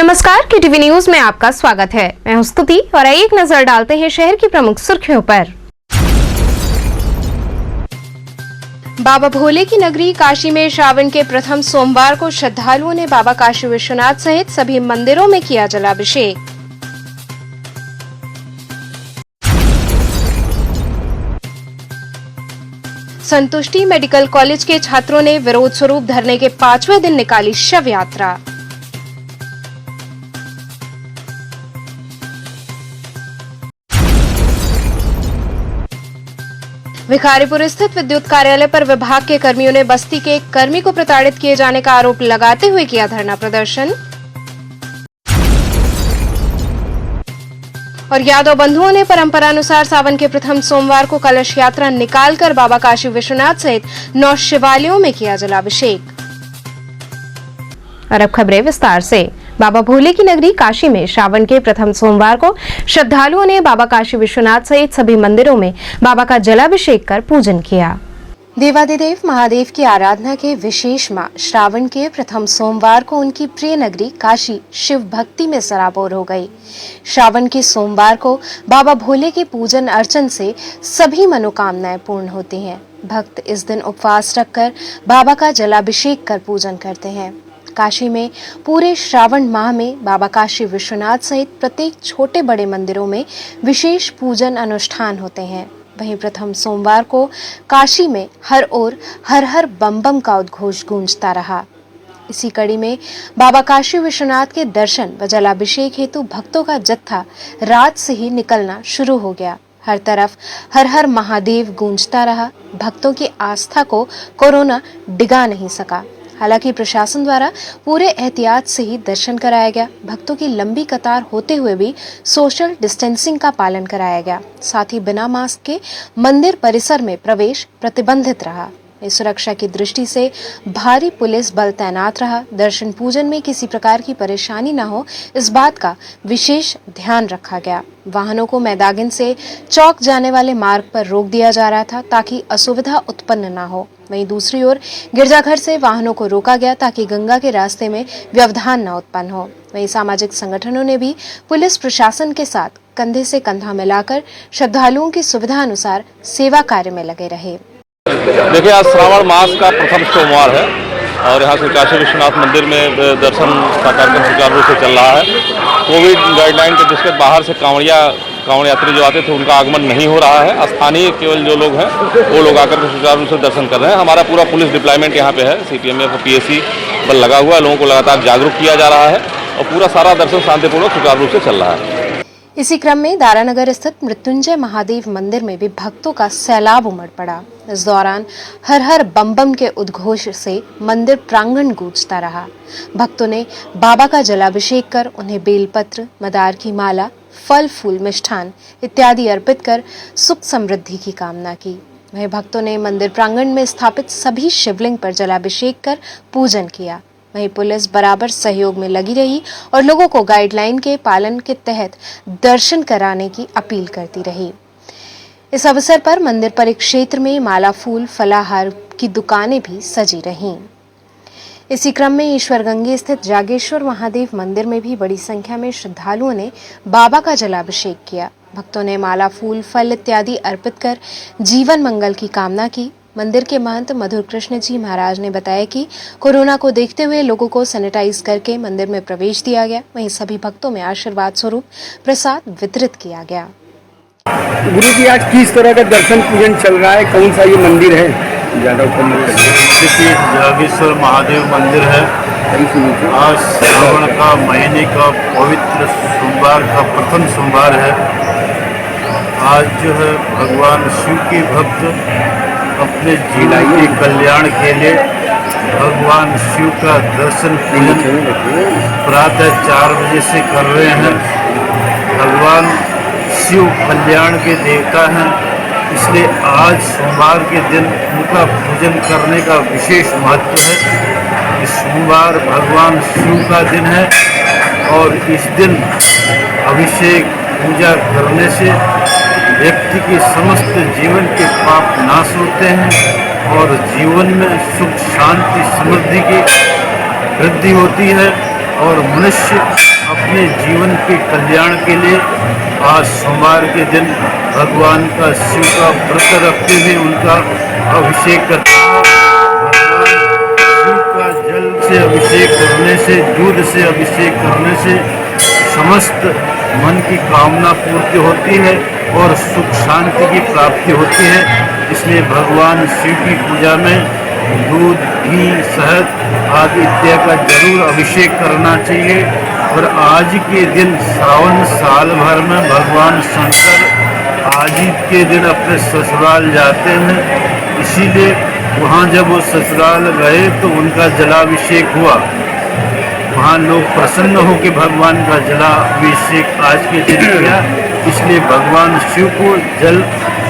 नमस्कार, KTV news में आपका स्वागत है। मैं हूं स्तुति और एक नजर डालते हैं शहर की प्रमुख सुर्खियों पर। बाबा भोले की नगरी काशी में श्रावण के प्रथम सोमवार को श्रद्धालुओं ने बाबा काशी विश्वनाथ सहित सभी मंदिरों में किया जलाभिषेक। संतुष्टि मेडिकल कॉलेज के छात्रों ने विरोध स्वरूप धरने के 5वें दिन निकाली शव यात्रा। भिखारीपुर स्थित विद्युत कार्यालय पर विभाग के कर्मियों ने बस्ती के एक कर्मी को प्रताड़ित किए जाने का आरोप लगाते हुए किया धरना प्रदर्शन। और यादव बंधुओं ने परंपरानुसार सावन के प्रथम सोमवार को कलश यात्रा निकालकर बाबा काशी विश्वनाथ सहित 9 शिवालयों में किया जलाभिषेक। और अब खबरें विस्तार से। बाबा भोले की नगरी काशी में श्रावण के प्रथम सोमवार को श्रद्धालुओं ने बाबा काशी विश्वनाथ सहित सभी मंदिरों में बाबा का जलाभिषेक कर पूजन किया। देवादिदेव महादेव की आराधना के विशेष माह श्रावण के प्रथम सोमवार को उनकी प्रिय नगरी काशी शिव भक्ति में सराबोर हो गई। श्रावण के सोमवार को बाबा भोले के पूजन अर्चन से सभी मनोकामनाएं पूर्ण होती हैं। भक्त इस दिन उपवास रखकर बाबा का जलाभिषेक कर पूजन करते हैं। काशी में पूरे श्रावण माह में बाबा काशी विश्वनाथ सहित प्रत्येक छोटे बड़े मंदिरों में विशेष पूजन अनुष्ठान होते हैं। वहीं प्रथम सोमवार को काशी में हर ओर हर हर बम बम का उद्घोष गूंजता रहा। इसी कड़ी में बाबा काशी विश्वनाथ के दर्शन व जलाभिषेक हेतु भक्तों का जत्था रात से ही निकलना शुरू हो गया। हर तरफ हर हर महादेव गूंजता रहा। भक्तों की आस्था को कोरोना डिगा नहीं सका। हालांकि प्रशासन द्वारा पूरे एहतियात से ही दर्शन कराया गया। भक्तों की लंबी कतार होते हुए भी सोशल डिस्टेंसिंग का पालन कराया गया। साथ ही बिना मास्क के मंदिर परिसर में प्रवेश प्रतिबंधित रहा। इस सुरक्षा की दृष्टि से भारी पुलिस बल तैनात रहा। दर्शन पूजन में किसी प्रकार की परेशानी न हो, इस बात का विशेष ध्यान रखा गया। वाहनों को मैदागिन से चौक जाने वाले मार्ग पर रोक दिया जा रहा था ताकि असुविधा उत्पन्न न हो। वहीं दूसरी ओर गिरजाघर से वाहनों को रोका गया ताकि गंगा के रास्ते में व्यवधान न उत्पन्न हो। वहीं सामाजिक संगठनों ने भी पुलिस प्रशासन के साथ कंधे से कंधा मिलाकर श्रद्धालुओं की सुविधा अनुसार सेवा कार्य में लगे रहे। देखिए, आज श्रावण मास का प्रथम सोमवार है और यहाँ से काशी विश्वनाथ मंदिर में दर्शन का कार्यक्रम सुचारू रूप से चल रहा है। कोविड गाइडलाइन के दृष्टि बाहर से कांवड़ यात्री जो आते थे उनका आगमन नहीं हो रहा है। स्थानीय केवल जो लोग हैं वो लोग आकर के सुचारू रूप से दर्शन कर रहे हैं। हमारा पूरा पुलिस डिप्लॉयमेंट यहाँ पे है। CTMF और PSC बल लगा हुआ है। लोगों को लगातार जागरूक किया जा रहा है और पूरा सारा दर्शन शांतिपूर्वक सुचारू रूप से चल रहा है। इसी क्रम में दारानगर स्थित मृत्युंजय महादेव मंदिर में भी भक्तों का सैलाब उमड़ पड़ा। इस दौरान हर हर बम बम के उद्घोष से मंदिर प्रांगण गूंजता रहा। भक्तों ने बाबा का जलाभिषेक कर उन्हें बेलपत्र, मदार की माला, फल फूल, मिष्ठान इत्यादि अर्पित कर सुख समृद्धि की कामना की। वहीं भक्तों ने मंदिर प्रांगण में स्थापित सभी शिवलिंग पर जलाभिषेक कर पूजन किया। वहीं पुलिस बराबर सहयोग में लगी रही और लोगों को गाइडलाइन के पालन के तहत दर्शन कराने की अपील करती रही। इस अवसर पर मंदिर परिक्षेत्र में माला, फूल, फलाहार की दुकानें भी सजी रहीं। इसी क्रम में ईश्वरगंगे स्थित जागेश्वर महादेव मंदिर में भी बड़ी संख्या में श्रद्धालुओं ने बाबा का जलाभिषेक किया। भक्तों ने माला, फूल, फल इत्यादि अर्पित कर जीवन मंगल की कामना की। मंदिर के महंत मधुर कृष्ण जी महाराज ने बताया कि कोरोना को देखते हुए लोगों को सैनिटाइज करके मंदिर में प्रवेश दिया गया। वहीं सभी भक्तों में आशीर्वाद स्वरूप प्रसाद वितरित किया गया। गुरु जी, आज किस तरह का दर्शन पूजन चल रहा है? कौन सा ये मंदिर है? देखिए, जागेश्वर महादेव मंदिर है। आज श्रावण का महीने का पवित्र सोमवार का प्रथम सोमवार है। आज जो है भगवान शिव के भक्त अपने जीवन के कल्याण के लिए भगवान शिव का दर्शन पूजन प्रातः 4 बजे से कर रहे हैं। भगवान शिव कल्याण के देवता हैं, इसलिए आज सोमवार के दिन उनका पूजन करने का विशेष महत्व है। इस सोमवार भगवान शिव का दिन है और इस दिन अभिषेक पूजा करने से व्यक्ति के समस्त जीवन के पाप नाश होते हैं और जीवन में सुख, शांति, समृद्धि की वृद्धि होती है और मनुष्य अपने जीवन के कल्याण के लिए आज सोमवार के दिन भगवान का शिव का व्रत रखते हुए उनका अभिषेक करते हैं। भगवान शिव का जल से अभिषेक करने से, दूध से अभिषेक करने से समस्त मन की कामना पूर्ति होती है और सुख शांति की प्राप्ति होती है। इसलिए भगवान शिव की पूजा में दूध, घी, शहद आदि इत्यादि का जरूर अभिषेक करना चाहिए। और आज के दिन श्रावण साल भर में भगवान शंकर आज ही के दिन अपने ससुराल जाते हैं, इसीलिए वहाँ जब वो ससुराल गए तो उनका जलाभिषेक हुआ। वहाँ लोग प्रसन्न हो के भगवान का जलाभिषेक आज के दिन किया, इसलिए भगवान शिव को जल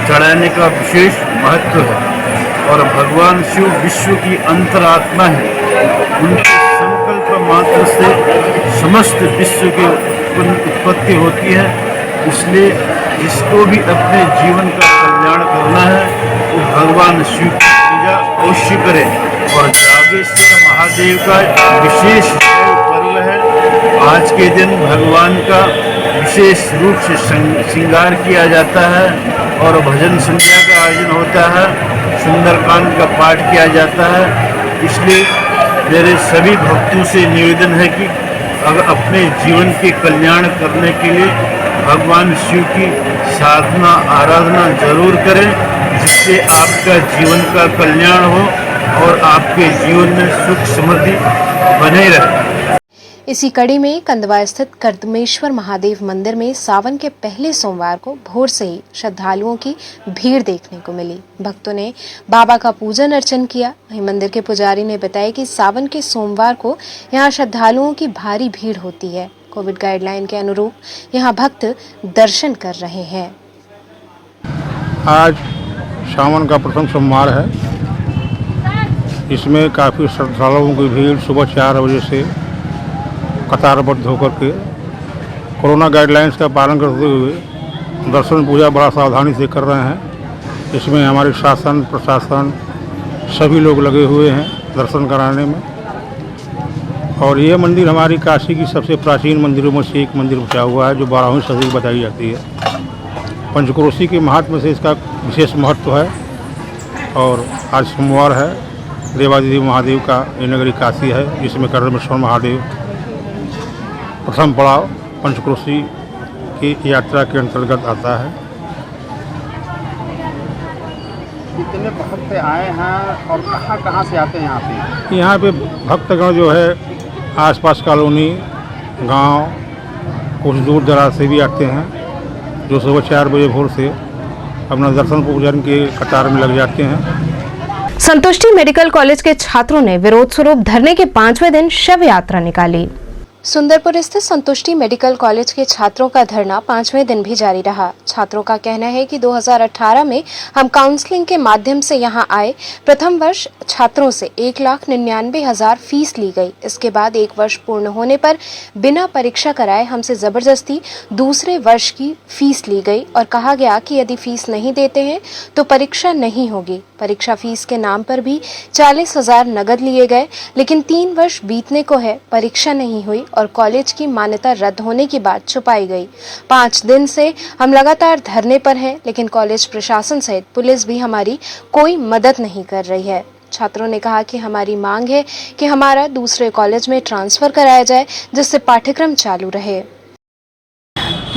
चढ़ाने का विशेष महत्व है। और भगवान शिव विश्व की अंतरात्मा है, उनके संकल्प मात्र से समस्त विश्व की उत्पत्ति होती है। इसलिए जिसको भी अपने जीवन का कल्याण करना है वो भगवान शिव की पूजा अवश्य करे। और जागेश्वर महादेव का विशेष पर्व है। आज के दिन भगवान का विशेष रूप से श्रृंगार किया जाता है और भजन संध्या का आयोजन होता है, सुंदरकांड का पाठ किया जाता है। इसलिए मेरे सभी भक्तों से निवेदन है कि अगर अपने जीवन के कल्याण करने के लिए भगवान शिव की साधना आराधना जरूर करें, जिससे आपका जीवन का कल्याण हो और आपके जीवन में सुख समृद्धि बने रहे। इसी कड़ी में कंदवा स्थित कर्दमेश्वर महादेव मंदिर में सावन के पहले सोमवार को भोर से ही श्रद्धालुओं की भीड़ देखने को मिली। भक्तों ने बाबा का पूजन अर्चन किया। वहीं मंदिर के पुजारी ने बताया कि सावन के सोमवार को यहां श्रद्धालुओं की भारी भीड़ होती है। कोविड गाइडलाइन के अनुरूप यहां भक्त दर्शन कर रहे हैं। आज सावन का प्रथम सोमवार है। इसमें काफ़ी श्रद्धालुओं की भीड़ सुबह 4 बजे से कतारबद्ध होकर के कोरोना गाइडलाइंस का पालन करते हुए दर्शन पूजा बड़ा सावधानी से कर रहे हैं। इसमें हमारे शासन प्रशासन सभी लोग लगे हुए हैं दर्शन कराने में। और ये मंदिर हमारी काशी की सबसे प्राचीन मंदिरों में से एक मंदिर बचा हुआ है, जो 12वीं सदी बताई जाती है। पंचक्रोशी के महात्म्य से इसका विशेष महत्व है। और आज सोमवार है, देवादिदेव महादेव का ये नगरी काशी है, जिसमें कर्दमेश्वर महादेव प्रथम पड़ाव पंचक्रोशी की यात्रा के अंतर्गत आता है। कितने भक्त आए हैं और कहाँ से आते हैं यहाँ पे? यहाँ पे भक्तगण जो है आसपास कॉलोनी, गांव, कुछ दूर दराज से भी आते हैं, जो सुबह 4 बजे भोर से अपना दर्शन पूजन के कतार में लग जाते हैं। संतुष्टि मेडिकल कॉलेज के छात्रों ने विरोध स्वरूप धरने के 5वें दिन शव यात्रा निकाली। सुंदरपुर स्थित संतुष्टि मेडिकल कॉलेज के छात्रों का धरना 5वें दिन भी जारी रहा। छात्रों का कहना है कि 2018 में हम काउंसलिंग के माध्यम से यहां आए। प्रथम वर्ष छात्रों से 1,99,000 फीस ली गई। इसके बाद 1 वर्ष पूर्ण होने पर बिना परीक्षा कराए हमसे जबरदस्ती दूसरे वर्ष की फीस ली गई और कहा गया कि यदि फीस नहीं देते हैं तो परीक्षा नहीं होगी। परीक्षा फीस के नाम पर भी 40,000 नगद लिए गए, लेकिन 3 वर्ष बीतने को है, परीक्षा नहीं हुई और कॉलेज की मान्यता रद्द होने की बात छुपाई गई। 5 दिन से हम लगातार धरने पर हैं, लेकिन कॉलेज प्रशासन सहित पुलिस भी हमारी कोई मदद नहीं कर रही है। छात्रों ने कहा कि हमारी मांग है कि हमारा दूसरे कॉलेज में ट्रांसफर कराया जाए, जिससे पाठ्यक्रम चालू रहे।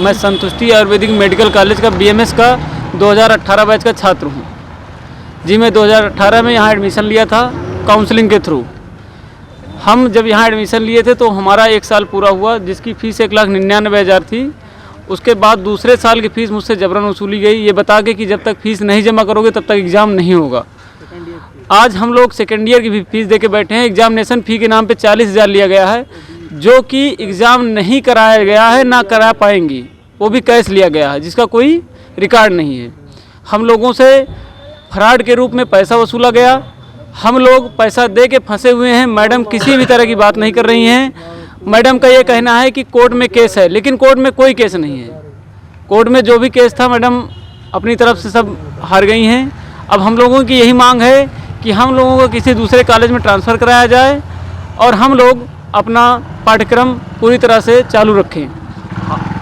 मैं संतुष्टि आयुर्वेदिक मेडिकल कॉलेज का बीएमएस का 2018 बैच का छात्र हूँ जी। मैं 2018 में यहाँ एडमिशन लिया था काउंसलिंग के थ्रू। हम जब यहाँ एडमिशन लिए थे तो हमारा 1 साल पूरा हुआ, जिसकी फ़ीस 1,99,000 थी। उसके बाद दूसरे साल की फ़ीस मुझसे जबरन वसूली गई, ये बता के कि जब तक फ़ीस नहीं जमा करोगे तब तक एग्ज़ाम नहीं होगा। आज हम लोग सेकेंड ईयर की भी फीस दे के बैठे हैं। एग्जामिनेशन फ़ी के नाम पे 40,000 लिया गया है, जो कि एग्ज़ाम नहीं कराया गया है, ना करा पाएंगी। वो भी कैश लिया गया है, जिसका कोई रिकॉर्ड नहीं है। हम लोगों से फ्रॉड के रूप में पैसा वसूला गया। हम लोग पैसा दे के फंसे हुए हैं। मैडम किसी भी तरह की बात नहीं कर रही हैं। मैडम का ये कहना है कि कोर्ट में केस है, लेकिन कोर्ट में कोई केस नहीं है। कोर्ट में जो भी केस था मैडम अपनी तरफ से सब हार गई हैं। अब हम लोगों की यही मांग है कि हम लोगों को किसी दूसरे कॉलेज में ट्रांसफ़र कराया जाए और हम लोग अपना पाठ्यक्रम पूरी तरह से चालू रखें।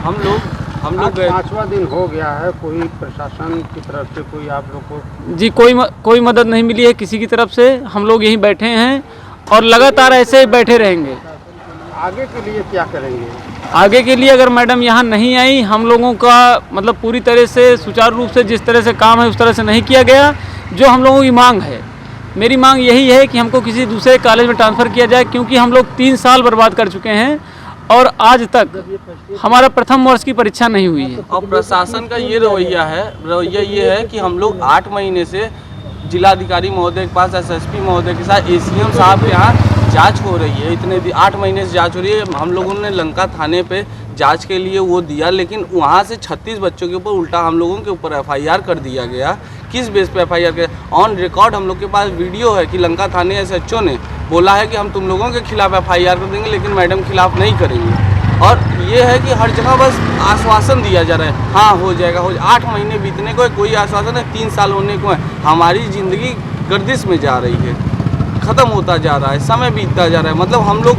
हम लोग 5वां दिन हो गया है, कोई प्रशासन की तरफ से कोई आप लोग को जी कोई मदद नहीं मिली है किसी की तरफ से। हम लोग यहीं बैठे हैं और लगातार ऐसे ही बैठे रहेंगे। आगे के लिए क्या करेंगे? आगे के लिए अगर मैडम यहाँ नहीं आई, हम लोगों का मतलब पूरी तरह से सुचारू रूप से जिस तरह से काम है उस तरह से नहीं किया गया, जो हम लोगों की मांग है, मेरी मांग यही है कि हमको किसी दूसरे कॉलेज में ट्रांसफ़र किया जाए, क्योंकि हम लोग 3 साल बर्बाद कर चुके हैं और आज तक हमारा प्रथम वर्ष की परीक्षा नहीं हुई है। और प्रशासन का ये रवैया ये है कि हम लोग 8 महीने से जिलाधिकारी महोदय के पास, एसएसपी महोदय के साथ, एसीएम साहब के यहाँ जांच हो रही है। इतने 8 महीने से जांच हो रही है। हम लोगों ने लंका थाने पे जांच के लिए वो दिया, लेकिन वहाँ से 36 बच्चों के ऊपर उल्टा हम लोगों के ऊपर एफआईआर कर दिया गया। किस बेस पे एफआईआर किया? ऑन रिकॉर्ड हम लोग के पास वीडियो है कि लंका थाने एसएचओ ने बोला है कि हम तुम लोगों के खिलाफ एफआईआर कर देंगे, लेकिन मैडम खिलाफ नहीं करेंगे। और ये है कि हर जगह बस आश्वासन दिया जा रहा है, हाँ हो जाएगा, 8 महीने बीतने को है, कोई आश्वासन है, 3 साल होने को है। हमारी ज़िंदगी गर्दिश में जा रही है, ख़त्म होता जा रहा है, समय बीतता जा रहा है। मतलब हम लोग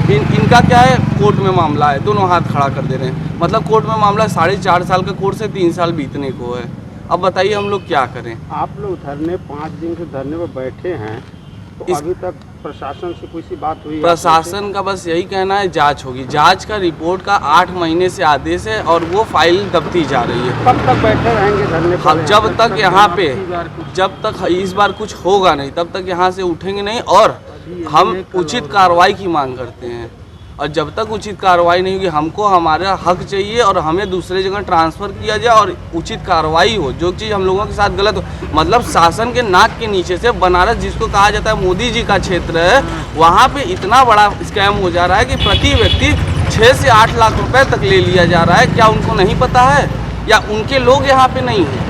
इनका क्या है, कोर्ट में मामला है, दोनों हाथ खड़ा कर दे रहे हैं। मतलब कोर्ट में मामला 4.5 साल का कोर्स है, 3 साल बीतने को है। अब बताइए हम लोग क्या करें? आप लोग धरने 5 दिन से धरने पर बैठे हैं, तो अभी तक प्रशासन से कोई सी बात हुई? प्रशासन का बस यही कहना है जांच होगी। जांच का रिपोर्ट का 8 महीने से आदेश है और वो फाइल दबती जा रही है। कब तक बैठे रहेंगे धरने पर? जब तक यहाँ पे, जब तक इस बार कुछ होगा नहीं, तब तक यहाँ से उठेंगे नहीं। और हम उचित कार्रवाई की मांग करते हैं, और जब तक उचित कार्रवाई नहीं होगी, हमको हमारा हक चाहिए और हमें दूसरे जगह ट्रांसफ़र किया जाए और उचित कार्रवाई हो। जो चीज़ हम लोगों के साथ गलत हो, मतलब शासन के नाक के नीचे से बनारस, जिसको कहा जाता है मोदी जी का क्षेत्र है, वहाँ पे इतना बड़ा स्कैम हो जा रहा है कि प्रति व्यक्ति 6 से 8 लाख रुपए तक ले लिया जा रहा है। क्या उनको नहीं पता है, या उनके लोग यहाँ पे नहीं हैं?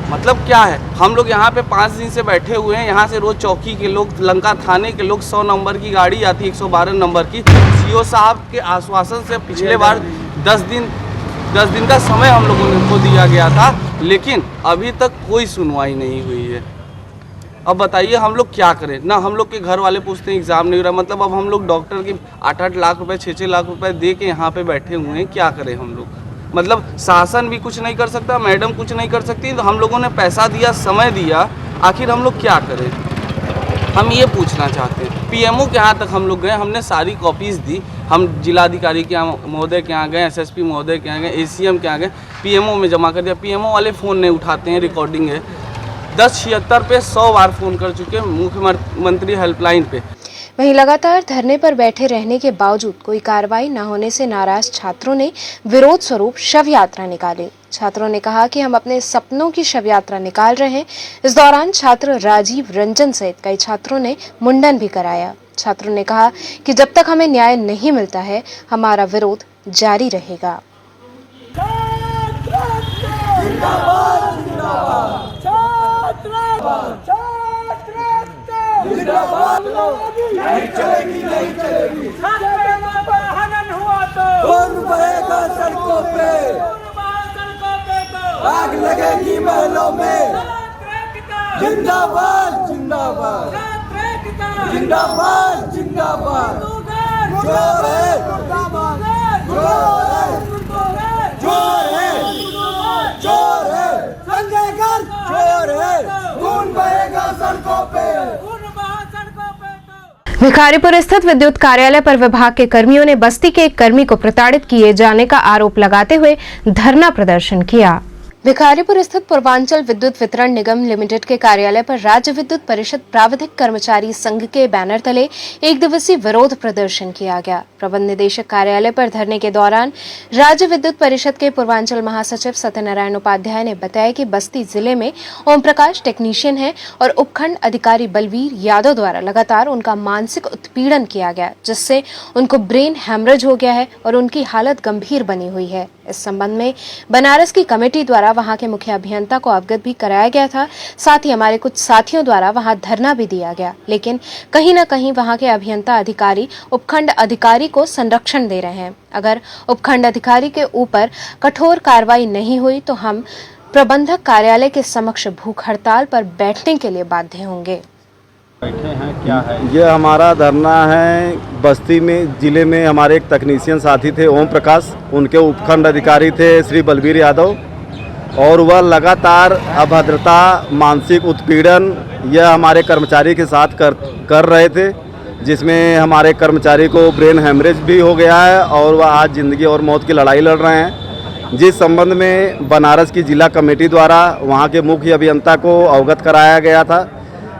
मतलब क्या है? हम लोग यहाँ पे 5 दिन से बैठे हुए हैं। यहाँ से रोज़ चौकी के लोग, लंका थाने के लोग, 100 नंबर की गाड़ी आती है, 112 नंबर की। सीओ साहब के आश्वासन से पिछले बार 10 दिन का समय हम लोगों को दिया गया था, लेकिन अभी तक कोई सुनवाई नहीं हुई है। अब बताइए हम लोग क्या करें? ना हम लोग के घर वाले पूछते हैं एग्ज़ाम नहीं हो रहा, मतलब अब हम लोग डॉक्टर की 8-8 लाख रुपए, 6-6 लाख रुपए दे के यहाँ पे बैठे हुए हैं। क्या करें हम लोग? मतलब शासन भी कुछ नहीं कर सकता, मैडम कुछ नहीं कर सकती, तो हम लोगों ने पैसा दिया, समय दिया, आखिर हम लोग क्या करें? हम ये पूछना चाहते हैं। पीएमओ के यहाँ तक हम लोग गए, हमने सारी कॉपीज़ दी। हम जिलाधिकारी के यहाँ महोदय के यहाँ गए, एसएसपी महोदय के यहाँ गए, एसीएम के यहाँ गए, पीएमओ में जमा कर दिया। पीएमओ वाले फ़ोन नहीं उठाते हैं, रिकॉर्डिंग है। 1076 पे 100 बार फ़ोन कर चुके हैं, मुख्यमंत्री हेल्पलाइन पे। वहीं लगातार धरने पर बैठे रहने के बावजूद कोई कार्रवाई न होने से नाराज छात्रों ने विरोध स्वरूप शव यात्रा निकाली। छात्रों ने कहा कि हम अपने सपनों की शव यात्रा निकाल रहे हैं। इस दौरान छात्र राजीव रंजन सहित कई छात्रों ने मुंडन भी कराया। छात्रों ने कहा कि जब तक हमें न्याय नहीं मिलता है, हमारा विरोध जारी रहेगा। नहीं चलेगी, नहीं चलेगी। हनन हुआ तो खून बहेगा सड़कों पे, आग लगेगी महलों में। जिंदाबाद जिंदाबाद जिंदाबाद जिंदाबाद। जोर है, जोर है, जोर है, जोर है, संजय घर जोर है। खून बहेगा सड़कों पे। भिखारीपुर स्थित विद्युत कार्यालय पर विभाग के कर्मियों ने बस्ती के एक कर्मी को प्रताड़ित किए जाने का आरोप लगाते हुए धरना प्रदर्शन किया। भिखारीपुर स्थित पूर्वांचल विद्युत वितरण निगम लिमिटेड के कार्यालय पर राज्य विद्युत परिषद प्राविधिक कर्मचारी संघ के बैनर तले 1 दिवसीय विरोध प्रदर्शन किया गया। प्रबंध निदेशक कार्यालय पर धरने के दौरान राज्य विद्युत परिषद के पूर्वांचल महासचिव सत्यनारायण उपाध्याय ने बताया कि बस्ती जिले में ओम प्रकाश टेक्नीशियन है और उपखंड अधिकारी बलवीर यादव द्वारा लगातार उनका मानसिक उत्पीड़न किया गया, जिससे उनको ब्रेन हैमरेज हो गया है और उनकी हालत गंभीर बनी हुई है। इस संबंध में बनारस की कमेटी द्वारा वहां के मुख्य अभियंता को अवगत भी कराया गया था। साथ ही हमारे कुछ साथियों द्वारा वहां धरना भी दिया गया, लेकिन कहीं न कहीं वहां के अभियंता अधिकारी उपखंड अधिकारी को संरक्षण दे रहे हैं। अगर उपखंड अधिकारी के ऊपर कठोर कार्रवाई नहीं हुई तो हम प्रबंधक कार्यालय के समक्ष भूख हड़ताल पर बैठने के लिए बाध्य होंगे। बैठे हैं क्या है? ये हमारा धरना है बस्ती में जिले में। हमारे एक तकनीशियन साथी थे ओम प्रकाश, उनके उपखंड अधिकारी थे श्री बलबीर यादव, और वह लगातार अभद्रता, मानसिक उत्पीड़न यह हमारे कर्मचारी के साथ कर रहे थे, जिसमें हमारे कर्मचारी को ब्रेन हेमरेज भी हो गया है और वह आज ज़िंदगी और मौत की लड़ाई लड़ रहे हैं। जिस संबंध में बनारस की जिला कमेटी द्वारा वहाँ के मुख्य अभियंता को अवगत कराया गया था,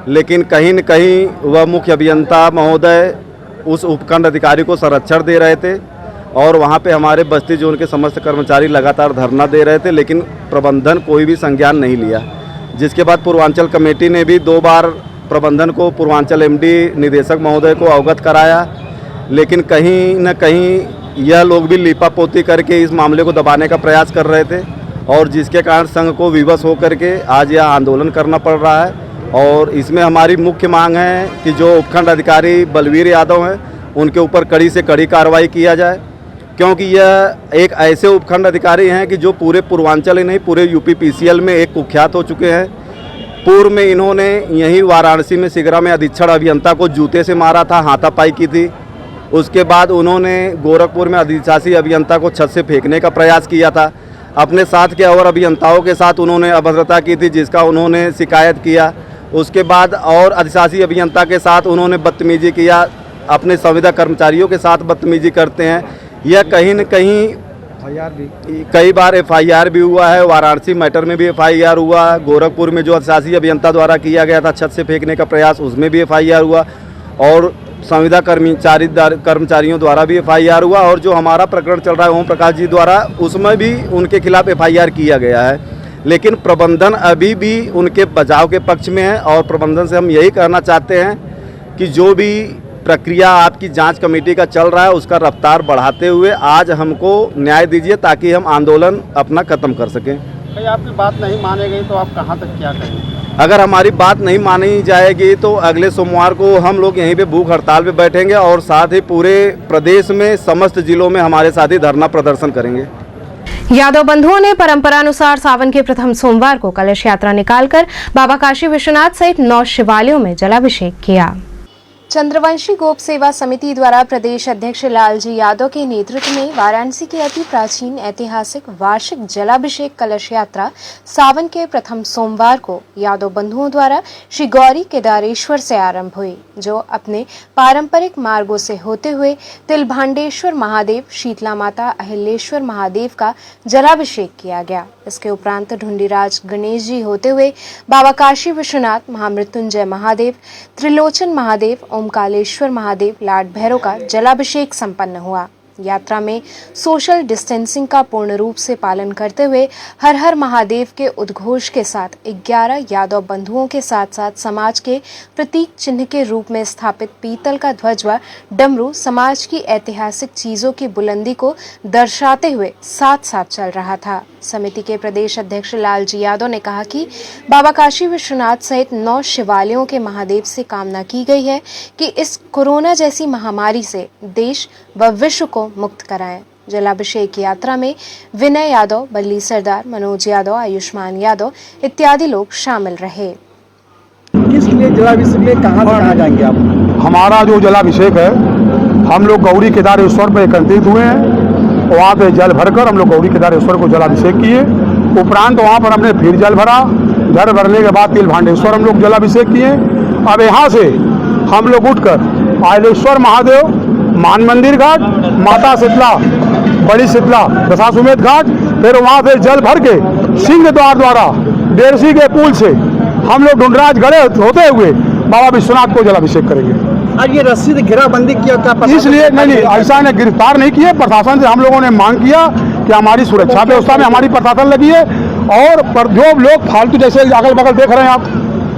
लेकिन कहीं न कहीं वह मुख्य अभियंता महोदय उस उपखंड अधिकारी को संरक्षण दे रहे थे और वहाँ पे हमारे बस्ती जोन के समस्त कर्मचारी लगातार धरना दे रहे थे, लेकिन प्रबंधन कोई भी संज्ञान नहीं लिया। जिसके बाद पूर्वांचल कमेटी ने भी 2 बार प्रबंधन को, पूर्वांचल एमडी निदेशक महोदय को अवगत कराया, लेकिन कहीं न कहीं यह लोग भी लीपापोती करके इस मामले को दबाने का प्रयास कर रहे थे, और जिसके कारण संघ को विवश होकर के आज यह आंदोलन करना पड़ रहा है। और इसमें हमारी मुख्य मांग है कि जो उपखंड अधिकारी बलबीर यादव हैं उनके ऊपर कड़ी से कड़ी कार्रवाई किया जाए, क्योंकि यह एक ऐसे उपखंड अधिकारी हैं कि जो पूरे पूर्वांचल ही नहीं पूरे यूपी पीसीएल में एक कुख्यात हो चुके हैं। पूर्व में इन्होंने यहीं वाराणसी में सिगरा में अधीक्षण अभियंता को जूते से मारा था, हाथापाई की थी। उसके बाद उन्होंने गोरखपुर में अधिशासी अभियंता को छत से फेंकने का प्रयास किया था। अपने साथ के और अभियंताओं के साथ उन्होंने अभद्रता की थी, जिसका उन्होंने शिकायत किया। उसके बाद और अधिशासी अभियंता के साथ उन्होंने बदतमीजी किया, अपने संविदा कर्मचारियों के साथ बदतमीजी करते हैं। यह कहीं न कहीं कई बार एफआईआर भी हुआ है, वाराणसी मैटर में भी एफआईआर हुआ, गोरखपुर में जो अधिशासी अभियंता द्वारा किया गया था छत से फेंकने का प्रयास, उसमें भी एफआईआर हुआ, और संविदा कर्मचारियों द्वारा भी एफआईआर हुआ, और जो हमारा प्रकरण चल रहा है ओम प्रकाश जी द्वारा, उसमें भी उनके खिलाफ एफआईआर किया गया है। लेकिन प्रबंधन अभी भी उनके बचाव के पक्ष में है, और प्रबंधन से हम यही कहना चाहते हैं कि जो भी प्रक्रिया आपकी जांच कमेटी का चल रहा है उसका रफ्तार बढ़ाते हुए आज हमको न्याय दीजिए, ताकि हम आंदोलन अपना ख़त्म कर सकें। भाई आपकी बात नहीं माने गई तो आप कहाँ तक क्या करेंगे? अगर हमारी बात नहीं मानी जाएगी तो अगले सोमवार को हम लोग यहीं पे भूख हड़ताल पे बैठेंगे, और साथ ही पूरे प्रदेश में समस्त जिलों में हमारे साथी धरना प्रदर्शन करेंगे। यादव बंधुओं ने परंपरानुसार सावन के प्रथम सोमवार को कलश यात्रा निकालकर बाबा काशी विश्वनाथ सहित 9 शिवालयों में जलाभिषेक किया। चंद्रवंशी गोप सेवा समिति द्वारा प्रदेश अध्यक्ष लालजी यादव के नेतृत्व में वाराणसी की अति प्राचीन ऐतिहासिक वार्षिक जलाभिषेक कलश यात्रा सावन के प्रथम सोमवार को यादव बंधुओं द्वारा श्री गौरी केदारेश्वर से आरंभ हुई, जो अपने पारंपरिक मार्गों से होते हुए तिलभांडेश्वर महादेव, शीतला माता, अहिलेश्वर महादेव का जलाभिषेक किया गया। इसके उपरांत ढुंडीराज गणेश जी होते हुए बाबा काशी विश्वनाथ, महामृत्युंजय महादेव, त्रिलोचन महादेव, ओमकालेश्वर महादेव, लाड भैरव का जलाभिषेक संपन्न हुआ। यात्रा में सोशल डिस्टेंसिंग का पूर्ण रूप से पालन करते हुए हर हर महादेव के उद्घोष के साथ 11 यादव बंधुओं के साथ साथ समाज के प्रतीक चिन्ह के रूप में स्थापित पीतल का ध्वज व डमरू समाज की ऐतिहासिक चीजों की बुलंदी को दर्शाते हुए साथ साथ चल रहा था। समिति के प्रदेश अध्यक्ष लालजी यादव ने कहा कि बाबा काशी विश्वनाथ सहित 9 शिवालयों के महादेव से कामना की गई है कि इस कोरोना जैसी महामारी से देश व विश्व को मुक्त कराएं। जलाभिषेक यात्रा में विनय यादव, बल्ली सरदार, मनोज यादव, आयुष्मान यादव इत्यादि लोग शामिल रहे। किस लिए जलाभिषेक लिए कहाँ जाएंगे आप? हमारा जो जलाभिषेक है, हम लोग गौरी केदारेश्वर पर एकत्रित हुए हैं। वहाँ पे जल भरकर हम लोग गौरी केदारेश्वर को जलाभिषेक किए। उपरांत वहाँ पर हमने फिर जल भरा। जल भरने के बाद तिलभांडेश्वर हम लोग जलाभिषेक किए। अब यहाँ से हम लोग उठकर आयलेश्वर महादेव, मान मंदिर घाट, माता शीतला, बड़ी शीतला, दशाश्वमेध घाट, फिर वहाँ से जल भर के सिंह द्वार द्वारा डेरसी के पुल से हम लोग ढुंडराज गड़े होते हुए बाबा विश्वनाथ को जलाभिषेक करेंगे। आज ये रस्सी से घेराबंदी किया क्या? इसलिए नहीं, ऐसा ने गिरफ्तार नहीं किए। प्रशासन से हम लोगों ने मांग किया कि हमारी सुरक्षा व्यवस्था में हमारी प्रशासन लगी है, और जो लोग फालतू जैसे अगल बगल देख रहे हैं आप,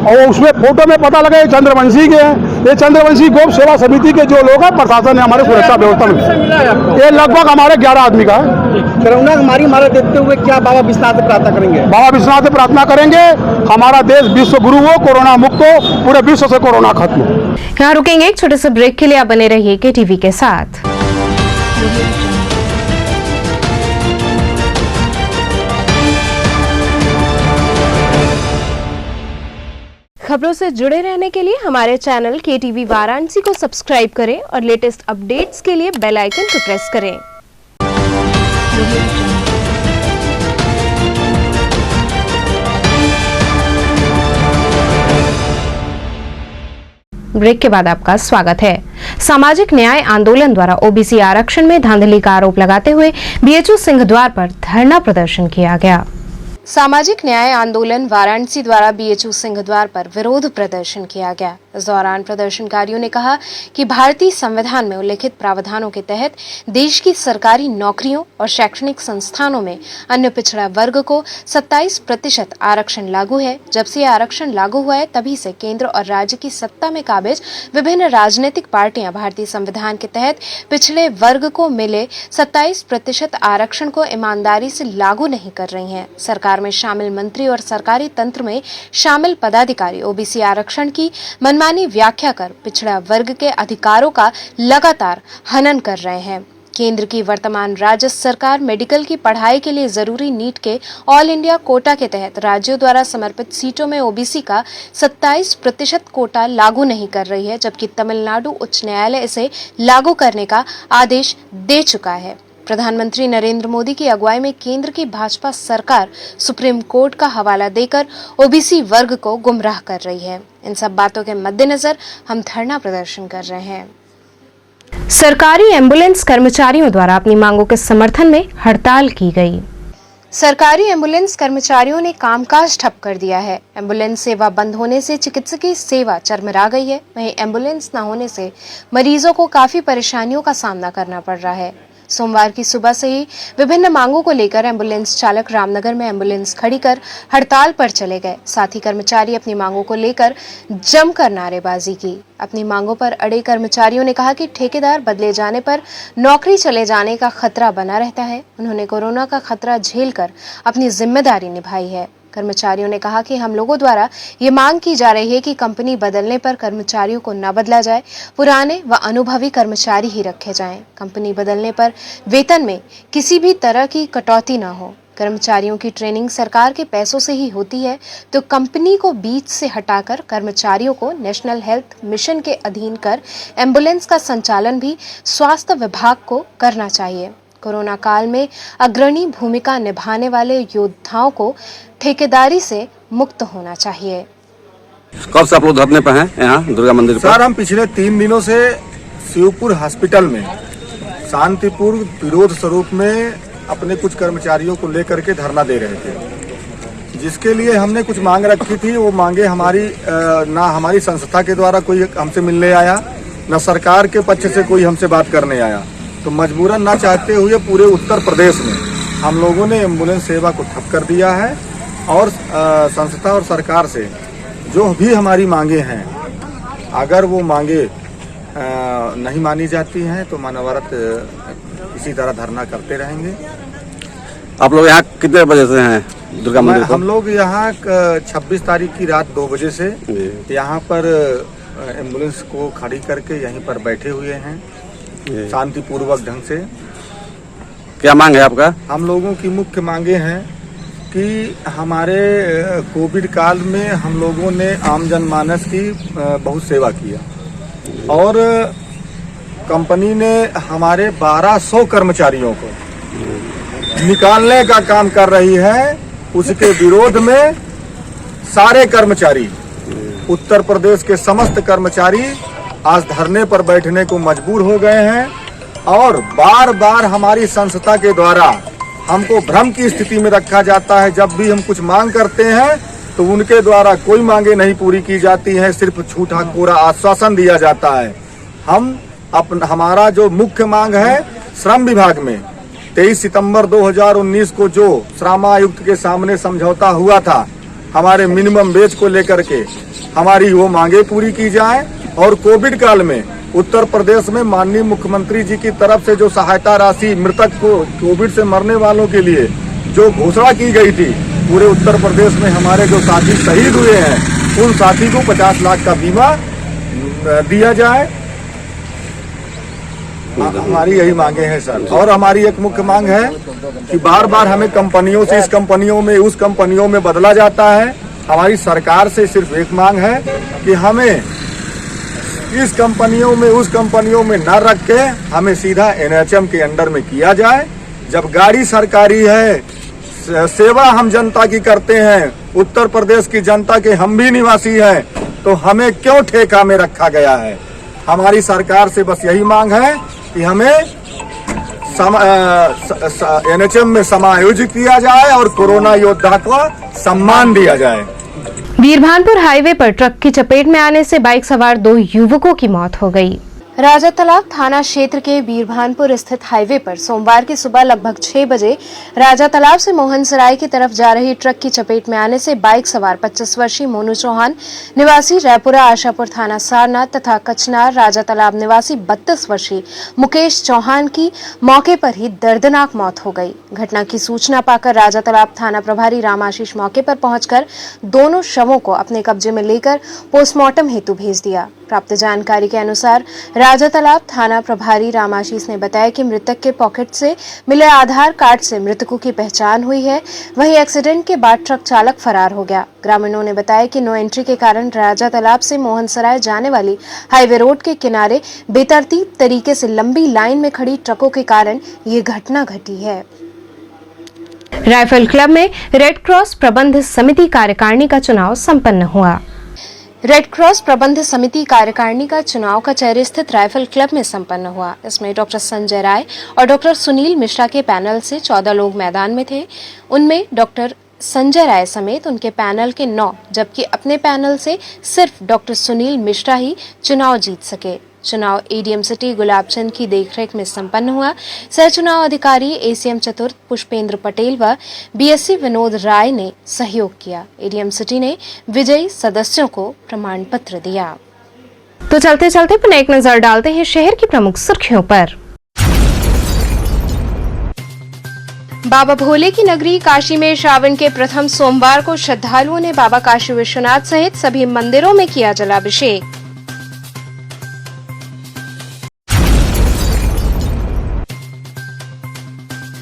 और उसमें फोटो में पता लगा ये चंद्रवंशी के हैं। ये चंद्रवंशी गोप सेवा समिति के जो लोग हैं, प्रशासन ने हमारे सुरक्षा व्यवस्था में, ये लगभग हमारे 11 आदमी का है। कोरोना हमारी मारा देखते हुए क्या बाबा विश्वनाथ से प्रार्थना करेंगे? बाबा विश्वनाथ से प्रार्थना करेंगे हमारा देश विश्व गुरु हो, कोरोना मुक्त हो, पूरे विश्व से कोरोना खत्म हो। यहाँ रुकेंगे एक छोटे से ब्रेक के लिए। आप बने रहिए KTV के साथ। खबरों से जुड़े रहने के लिए हमारे चैनल KTV वाराणसी को सब्सक्राइब करें और लेटेस्ट अपडेट्स के लिए बेल आइकन को प्रेस करें। ब्रेक के बाद आपका स्वागत है। सामाजिक न्याय आंदोलन द्वारा ओबीसी आरक्षण में धांधली का आरोप लगाते हुए BHU सिंहद्वार पर धरना प्रदर्शन किया गया। सामाजिक न्याय आंदोलन वाराणसी द्वारा BHU सिंहद्वार पर विरोध प्रदर्शन किया गया। इस दौरान प्रदर्शनकारियों ने कहा कि भारतीय संविधान में उल्लिखित प्रावधानों के तहत देश की सरकारी नौकरियों और शैक्षणिक संस्थानों में अन्य पिछड़ा वर्ग को 27% आरक्षण लागू है। जब से आरक्षण लागू हुआ है तभी से केंद्र और राज्य की सत्ता में काबिज विभिन्न राजनीतिक पार्टियां भारतीय संविधान के तहत पिछड़े वर्ग को मिले 27% आरक्षण को ईमानदारी से लागू नहीं कर रही हैं। सरकार में शामिल मंत्री और सरकारी तंत्र में शामिल पदाधिकारी ओबीसी आरक्षण की मनमानी व्याख्या कर पिछड़ा वर्ग के अधिकारों का लगातार हनन कर रहे हैं। केंद्र की वर्तमान राज्य सरकार मेडिकल की पढ़ाई के लिए जरूरी नीट के ऑल इंडिया कोटा के तहत राज्यों द्वारा समर्पित सीटों में ओबीसी का 27% कोटा लागू नहीं कर रही है, जबकि तमिलनाडु उच्च न्यायालय इसे लागू करने का आदेश दे चुका है। प्रधानमंत्री नरेंद्र मोदी की अगुवाई में केंद्र की भाजपा सरकार सुप्रीम कोर्ट का हवाला देकर ओबीसी वर्ग को गुमराह कर रही है। इन सब बातों के मद्देनजर हम धरना प्रदर्शन कर रहे हैं। सरकारी एम्बुलेंस कर्मचारियों द्वारा अपनी मांगों के समर्थन में हड़ताल की गई। सरकारी एम्बुलेंस कर्मचारियों ने कामकाज ठप कर दिया है। एम्बुलेंस सेवा बंद होने से चिकित्सकीय सेवा चरमरा गई है। वहीं एम्बुलेंस न होने से मरीजों को काफी परेशानियों का सामना करना पड़ रहा है। सोमवार की सुबह से ही विभिन्न मांगों को लेकर एम्बुलेंस चालक रामनगर में एम्बुलेंस खड़ी कर हड़ताल पर चले गए। साथ ही कर्मचारी अपनी मांगों को लेकर जमकर नारेबाजी की। अपनी मांगों पर अड़े कर्मचारियों ने कहा कि ठेकेदार बदले जाने पर नौकरी चले जाने का खतरा बना रहता है। उन्होंने कोरोना का खतरा झेलकर अपनी जिम्मेदारी निभाई है। कर्मचारियों ने कहा कि हम लोगों द्वारा ये मांग की जा रही है कि कंपनी बदलने पर कर्मचारियों को न बदला जाए, पुराने व अनुभवी कर्मचारी ही रखे जाएं। कंपनी बदलने पर वेतन में किसी भी तरह की कटौती न हो। कर्मचारियों की ट्रेनिंग सरकार के पैसों से ही होती है, तो कंपनी को बीच से हटाकर कर्मचारियों को नेशनल हेल्थ मिशन के अधीन कर एम्बुलेंस का संचालन भी स्वास्थ्य विभाग को करना चाहिए। कोरोना काल में अग्रणी भूमिका निभाने वाले योद्धाओं को ठेकेदारी से मुक्त होना चाहिए। कब से आप लोग धरने पे हैं यहाँ दुर्गा मंदिर पर? सर, हम पिछले 3 दिनों से शिवपुर हॉस्पिटल में शांतिपूर्ण विरोध स्वरूप में अपने कुछ कर्मचारियों को लेकर के धरना दे रहे थे, जिसके लिए हमने कुछ मांग रखी थी। वो मांगे ना हमारी संस्था के द्वारा कोई हमसे मिलने आया, न सरकार के पक्ष से कोई हमसे बात करने आया। तो मजबूरन ना चाहते हुए पूरे उत्तर प्रदेश में हम लोगों ने एम्बुलेंस सेवा को ठप कर दिया है और संस्था और सरकार से जो भी हमारी मांगे हैं, अगर वो मांगे नहीं मानी जाती हैं तो मानवरत इसी तरह धरना करते रहेंगे। आप लोग यहाँ कितने बजे से हैं दुर्गा मंदिर पर? हम लोग यहाँ 26 तारीख की रात 2 बजे से यहाँ पर एम्बुलेंस को खड़ी करके यहीं पर बैठे हुए हैं शांतिपूर्वक ढंग से। क्या मांग है आपका? हम लोगों की मुख्य मांगे हैं कि हमारे कोविड काल में हम लोगों ने आम जनमानस की बहुत सेवा किया और कंपनी ने हमारे 1200 कर्मचारियों को निकालने का काम कर रही है। उसके विरोध में सारे कर्मचारी, उत्तर प्रदेश के समस्त कर्मचारी आज धरने पर बैठने को मजबूर हो गए हैं और बार बार हमारी संस्था के द्वारा हमको भ्रम की स्थिति में रखा जाता है। जब भी हम कुछ मांग करते हैं तो उनके द्वारा कोई मांगे नहीं पूरी की जाती है, सिर्फ झूठा कोरा आश्वासन दिया जाता है। हमारा जो मुख्य मांग है, श्रम विभाग में 23 सितंबर 2019 को जो श्रम आयुक्त के सामने समझौता हुआ था हमारे मिनिमम वेज को लेकर के, हमारी वो मांगे पूरी की जाए। और कोविड काल में उत्तर प्रदेश में माननीय मुख्यमंत्री जी की तरफ से जो सहायता राशि मृतक को कोविड से मरने वालों के लिए जो घोषणा की गई थी, पूरे उत्तर प्रदेश में हमारे जो साथी शहीद हुए हैं उन साथी को 50 लाख का बीमा दिया जाए। हमारी यही मांगे हैं सर। और हमारी एक मुख्य मांग है कि बार बार हमें कंपनियों से इस कंपनियों में उस कंपनियों में बदला जाता है हमारी सरकार से सिर्फ एक मांग है कि हमें इस कंपनियों में उस कंपनियों में न रख के हमें सीधा एनएचएम के अंडर में किया जाए। जब गाड़ी सरकारी है, सेवा हम जनता की करते हैं, उत्तर प्रदेश की जनता के हम भी निवासी हैं, तो हमें क्यों ठेका में रखा गया है। हमारी सरकार से बस यही मांग है कि हमें एनएचएम में समायोजित किया जाए और कोरोना योद्धा को सम्मान दिया जाए। वीरभानपुर हाईवे पर ट्रक की चपेट में आने से बाइक सवार 2 युवकों की मौत हो गई। राजा तालाब थाना क्षेत्र के वीरभानपुर स्थित हाईवे पर सोमवार की सुबह लगभग 6 बजे राजा तालाब से मोहनसराय की तरफ जा रही ट्रक की चपेट में आने से बाइक सवार 25 वर्षीय मोनू चौहान निवासी रायपुरा आशापुर थाना सारनाथ तथा कचनार राजा तालाब निवासी 32 वर्षीय मुकेश चौहान की मौके पर ही दर्दनाक मौत हो गई। घटना की सूचना पाकर राजा तालाब थाना प्रभारी रामाशीष मौके पर पहुंचकर दोनों शवों को अपने कब्जे में लेकर पोस्टमार्टम हेतु भेज दिया। प्राप्त जानकारी के अनुसार राजा तालाब थाना प्रभारी रामाशीष ने बताया कि मृतक के पॉकेट से मिले आधार कार्ड से मृतकों की पहचान हुई है। वहीं एक्सीडेंट के बाद ट्रक चालक फरार हो गया। ग्रामीणों ने बताया कि नो एंट्री के कारण राजा तालाब से मोहनसराय जाने वाली हाईवे रोड के किनारे बेतरतीब तरीके से लंबी लाइन में खड़ी ट्रकों के कारण ये घटना घटी है। राइफल क्लब में रेड क्रॉस प्रबंध समिति कार्यकारिणी का चुनाव संपन्न हुआ। रेड क्रॉस प्रबंध समिति कार्यकारिणी का चुनाव कचहरी स्थित राइफल क्लब में संपन्न हुआ। इसमें डॉक्टर संजय राय और डॉक्टर सुनील मिश्रा के पैनल से 14 लोग मैदान में थे। उनमें डॉक्टर संजय राय समेत उनके पैनल के 9, जबकि अपने पैनल से सिर्फ डॉक्टर सुनील मिश्रा ही चुनाव जीत सके। चुनाव एडीएम सिटी गुलाबचंद की देखरेख में संपन्न हुआ। सह चुनाव अधिकारी एसीएम चतुर्थ पुष्पेंद्र पटेल व बीएससी विनोद राय ने सहयोग किया। एडीएम सिटी ने विजयी सदस्यों को प्रमाण पत्र दिया। तो चलते चलते पुनः एक नजर डालते हैं शहर की प्रमुख सुर्खियों पर। बाबा भोले की नगरी काशी में श्रावण के प्रथम सोमवार को श्रद्धालुओं ने बाबा काशी विश्वनाथ सहित सभी मंदिरों में किया जलाभिषेक।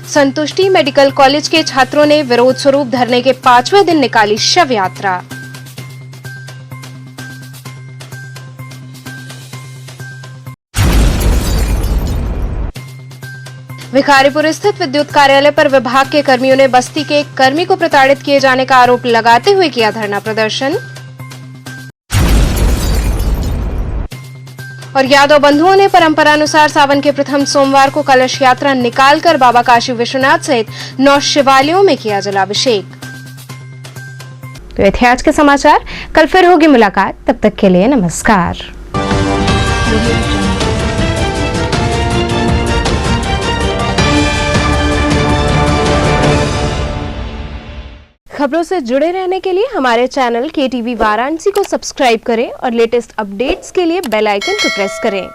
संतुष्टि मेडिकल कॉलेज के छात्रों ने विरोध स्वरूप धरने के 5वें दिन निकाली शव यात्रा। भिखारीपुर स्थित विद्युत कार्यालय पर विभाग के कर्मियों ने बस्ती के एक कर्मी को प्रताड़ित किए जाने का आरोप लगाते हुए किया धरना प्रदर्शन। और यादव बंधुओं ने परंपरानुसार सावन के प्रथम सोमवार को कलश यात्रा निकालकर बाबा काशी विश्वनाथ सहित 9 शिवालयों में किया जलाभिषेक। तो ये थे आज के समाचार। कल फिर होगी मुलाकात, तब तक के लिए नमस्कार। खबरों से जुड़े रहने के लिए हमारे चैनल KTV वाराणसी को सब्सक्राइब करें और लेटेस्ट अपडेट्स के लिए बेल आइकन को प्रेस करें।